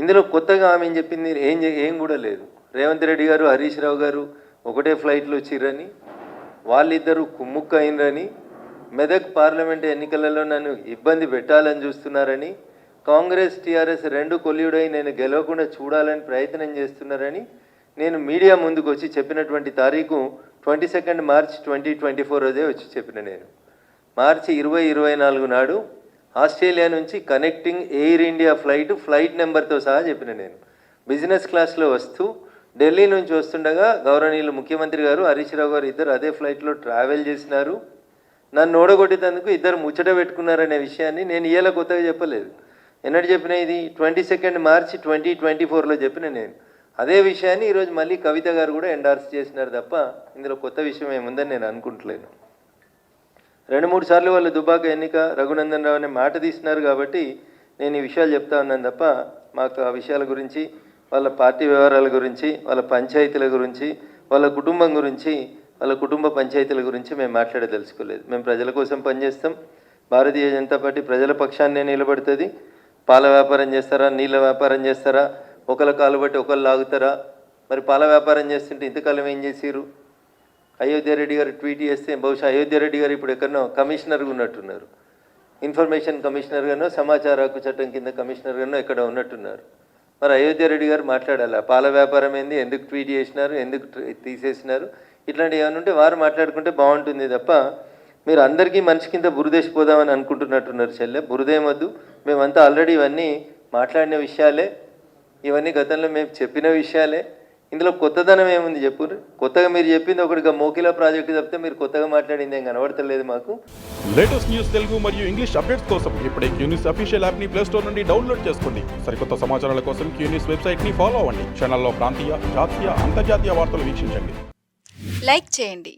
ఇందులో కొత్తగా ఆమె ఏం చెప్పింది, ఏం కూడా లేదు. రేవంత్ రెడ్డి గారు, హరీష్ రావు గారు ఒకటే ఫ్లైట్లో వచ్చిర్రని, వాళ్ళిద్దరూ కుమ్ముక్క అయినరని, మెదక్ పార్లమెంట్ ఎన్నికలలో నన్ను ఇబ్బంది పెట్టాలని చూస్తున్నారని, కాంగ్రెస్ టీఆర్ఎస్ రెండు కొల్లుడై నేను గెలవకుండా చూడాలని ప్రయత్నం చేస్తున్నారని నేను మీడియా ముందుకు వచ్చి చెప్పినటువంటి తారీఖు 22 మార్చ్ 2024 రోజే వచ్చి చెప్పిన. నేను మార్చి 2024 నాడు ఆస్ట్రేలియా నుంచి కనెక్టింగ్ ఎయిర్ ఇండియా ఫ్లైట్ నెంబర్తో సహా చెప్పిన. నేను బిజినెస్ క్లాస్లో వస్తూ ఢిల్లీ నుంచి వస్తుండగా గౌరవనీయులు ముఖ్యమంత్రి గారు, హరీష్ రావు గారు ఇద్దరు అదే ఫ్లైట్లో ట్రావెల్ చేసినారు. నన్ను ఓడగొట్టేందుకు ఇద్దరు ముచ్చట పెట్టుకున్నారనే విషయాన్ని నేను ఇవాళ కొత్తగా చెప్పలేదు. ఎన్నడు చెప్పిన, ఇది 22 మార్చి 2024లో చెప్పిన. నేను అదే విషయాన్ని ఈరోజు మళ్ళీ కవిత గారు కూడా ఎండార్స్ చేసినారు తప్ప ఇందులో కొత్త విషయం ఏముందని నేను అనుకుంటలేను. 2-3 సార్లు వాళ్ళు దుబాక ఎన్నిక రఘునందన్ రావు అనే మాట తీసినారు కాబట్టి నేను ఈ విషయాలు చెప్తా ఉన్నాను తప్ప మాకు ఆ విషయాల గురించి, వాళ్ళ పార్టీ వ్యవహారాల గురించి, వాళ్ళ పంచాయతీల గురించి, వాళ్ళ కుటుంబం గురించి, వాళ్ళ కుటుంబ పంచాయతీల గురించి మేము మాట్లాడదలుచుకోలేదు. మేము ప్రజల కోసం పనిచేస్తాం. భారతీయ జనతా పార్టీ ప్రజల పక్షాన్నే నిలబడుతుంది. పాల వ్యాపారం చేస్తారా, నీళ్ళ వ్యాపారం చేస్తారా, ఒకళ్ళ కాలు బట్టి ఒకళ్ళు లాగుతారా? మరి పాల వ్యాపారం చేస్తుంటే ఇంతకాలం ఏం చేసిరు? అయోధ్య రెడ్డి గారు ట్వీట్ చేస్తే బహుశా అయోధ్య రెడ్డి గారు ఇప్పుడు ఎక్కడనో కమిషనర్గా ఉన్నట్టున్నారు. ఇన్ఫర్మేషన్ కమిషనర్గానో, సమాచార హక్కు చట్టం కింద కమిషనర్గానో ఎక్కడ ఉన్నట్టున్నారు. మరి అయోధ్య రెడ్డి గారు మాట్లాడాలి, పాల వ్యాపారం ఏంది, ఎందుకు ట్వీట్ చేసినారు, ఎందుకు తీసేసినారు, ఇట్లాంటివి ఏమైనా ఉంటే వారు మాట్లాడుకుంటే బాగుంటుంది తప్ప మీరు అందరికీ మనిషి కింద బురదేసిపోదామని అనుకుంటున్నట్టున్నారు. చెల్లె బురదేమొద్దు. మేమంతా ఆల్రెడీ ఇవన్నీ మాట్లాడిన విషయాలే, ఇవన్నీ గతంలో మేము చెప్పిన విషయాలే. ఇందులో కొత్తదనం ఏముంది చెప్పు? కొత్తగా మీరు చెప్పింది ఒకటిగా మోకిలా ప్రాజెక్టు చెప్తే మీరు కొత్తగా మాట్లాడింది ఏం కనబడతలేదు మాకు. లేటెస్ట్ న్యూస్ తెలుగు మరియు ఇంగ్లీష్ అప్డేట్స్ కోసం ఇప్పుడే క్యూన్యూస్ అఫీషియల్ యాప్ ని ప్లే స్టోర్ నుండి డౌన్లోడ్ చేసుకోండి. సరికొత్త సమాచారాల కోసం క్యూన్యూస్ వెబ్సైట్ ని ఫాలో అవ్వండి. ఛానల్లో ప్రాంతీయ, జాతీయ, అంతర్జాతీయ వార్తలు వీక్షించండి. లైక్ చేయండి.